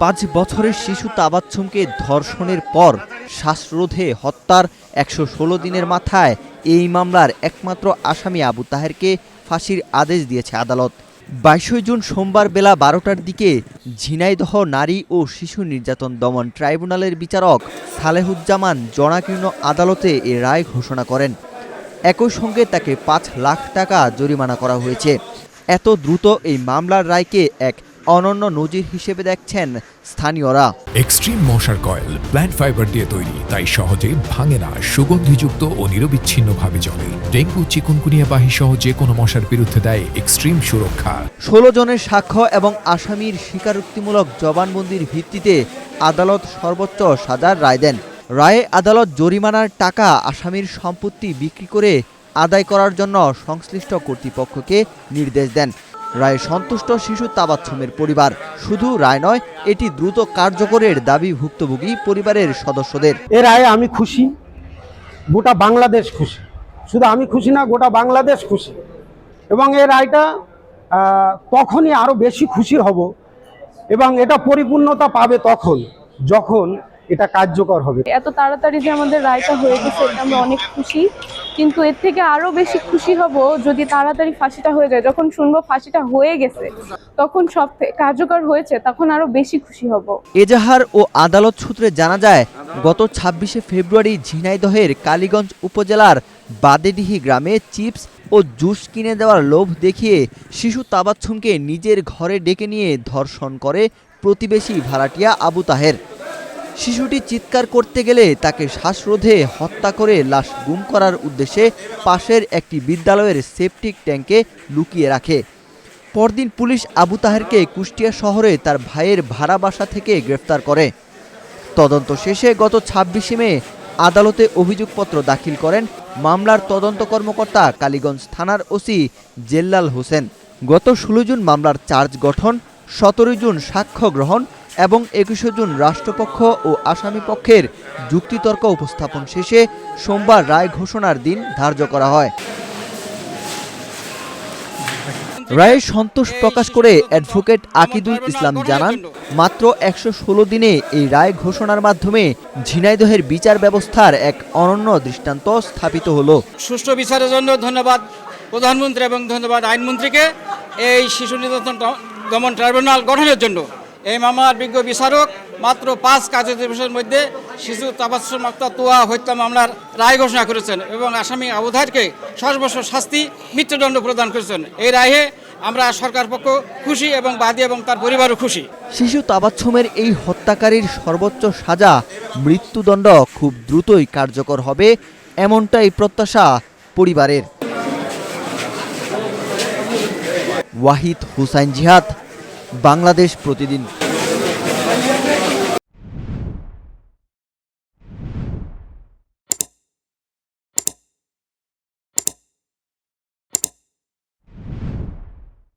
5 বছরের শিশু তাবাচ্ছুমকে ধর্ষণের পর শ্বাসরোধে হত্যার 116 দিনের মাথায় এই মামলার একমাত্র আসামি আবু তাহেরকে ফাঁসির আদেশ দিয়েছে আদালত। 22 জুন সোমবার বেলা 12টার দিকে ঝিনাইদহ নারী ও শিশু নির্যাতন দমন ট্রাইব্যুনালের বিচারক সালেহুজ্জামান জনাকীর্ণ আদালতে এ রায় ঘোষণা করেন। একই সঙ্গে তাকে 5 লাখ টাকা জরিমানা করা হয়েছে। এত দ্রুত এই মামলার রায়কে এক অনন্য নজির হিসেবে দেখছেন স্থানীয়রা। এক্সট্রিম মশার কয়েল প্ল্যান্ট ফাইবার দিয়ে তৈরি, তাই সহজে ভাঙে না, সুগন্ধিযুক্ত ও নিরবিচ্ছিন্নভাবে জ্বলে। ডেঙ্গু, চিকুনগুনিয়া বাহি সহ যে কোনো মশার বিরুদ্ধে দেয় এক্সট্রিম সুরক্ষা। 16 জনের সাক্ষ্য এবং আসামির স্বীকারোক্তিমূলক জবানবন্দির ভিত্তিতে আদালত সর্বোচ্চ সাজার রায় দেন। রায়ে আদালত জরিমানার টাকা আসামির সম্পত্তি বিক্রি করে আদায় করার জন্য সংশ্লিষ্ট কর্তৃপক্ষকে নির্দেশ দেন। রায়ে সন্তুষ্ট শিশু তাবাচ্ছুমের পরিবার। শুধু রায় নয়, এটি দ্রুত কার্যকরের দাবি ভুক্তভোগী পরিবারের সদস্যদের। এর রায়ে আমি খুশি, গোটা বাংলাদেশ খুশি। শুধু আমি খুশি না, গোটা বাংলাদেশ খুশি। এবং এই রায়টা তখনই আরো বেশি খুশি হব এবং এটা পরিপূর্ণতা পাবে তখন যখন এটা কার্যকর হবে। এত তাড়াতাড়ি যে আমাদের রায়টা হয়ে গেছে, এটা আমরা অনেক খুশি, কিন্তু এর থেকে আরো বেশি খুশি হব যদি তাড়াতাড়ি ফাঁসিটা হয়ে যায়। যখন শুনবো ফাঁসিটা হয়ে গেছে, তখন সব কার্যকর হয়েছে, তখন আরো বেশি খুশি হব। এজাহার ও আদালত সূত্রে জানা যায়, গত 26 ফেব্রুয়ারি ঝিনাইদহের কালীগঞ্জ উপজেলার বাদেডিহি গ্রামে চিপস ও জুস কিনে দেওয়ার লোভ দেখিয়ে শিশু তাবাচ্ছুমকে নিজের ঘরে ডেকে নিয়ে ধর্ষণ করে প্রতিবেশী ভাড়াটিয়া আবু তাহের। শিশুটি চিৎকার করতে গেলে তাকে শ্বাসরোধে হত্যা করে লাশ গুম করার উদ্দেশ্যে পাশের একটি বিদ্যালয়ের সেপটিক ট্যাঙ্কে লুকিয়ে রাখে। পরদিন পুলিশ আবু তাহেরকে কুষ্টিয়া শহরে তার ভাইয়ের ভাড়া বাসা থেকে গ্রেফতার করে। তদন্ত শেষে গত 26 মে আদালতে অভিযোগপত্র দাখিল করেন মামলার তদন্ত কর্মকর্তা কালীগঞ্জ থানার ওসি জেল্লাল হোসেন। গত 16 জুন মামলার চার্জ গঠন, 17 জুন সাক্ষ্য গ্রহণ এবং 21 জুন রাষ্ট্রপক্ষ ও আসামি পক্ষের যুক্তিতর্ক উপস্থাপন শেষে সোমবার রায় ঘোষণার দিন ধার্য করা হয়। রায়ে সন্তোষ প্রকাশ করে অ্যাডভোকেট আকিদুল ইসলাম জানান, মাত্র 116 দিনে এই রায় ঘোষণার মাধ্যমে ঝিনাইদহের বিচার ব্যবস্থার এক অনন্য দৃষ্টান্ত স্থাপিত হলো। সুষ্ঠু বিচারের জন্য ধন্যবাদ প্রধানমন্ত্রী এবং ধন্যবাদ আইনমন্ত্রীকে এই শিশু নির্যাতন দমন ট্রাইব্যুনাল গঠনের জন্য। এই মামলার বিজ্ঞ বিচারক মাত্র 5 কাজের দিবসের মধ্যে শিশু তাবাচ্ছুম আক্তার তুয়া হত্যা মামলার রায় ঘোষণা করেছেন এবং আসামি আবু তাহেরকে সর্বোচ্চ শাস্তি মৃত্যুদণ্ড প্রদান করেছেন। এই রায়ে আমরা সরকার পক্ষ খুশি এবং বাদী এবং তার পরিবারও খুশি। শিশু তাবাচ্ছুমের এই হত্যাকারীর সর্বোচ্চ সাজা মৃত্যুদণ্ড খুব দ্রুতই কার্যকর হবে, এমনটাই প্রত্যাশা পরিবারের। ওয়াহিদ হুসাইন জিহাদ, বাংলাদেশ প্রতিদিন।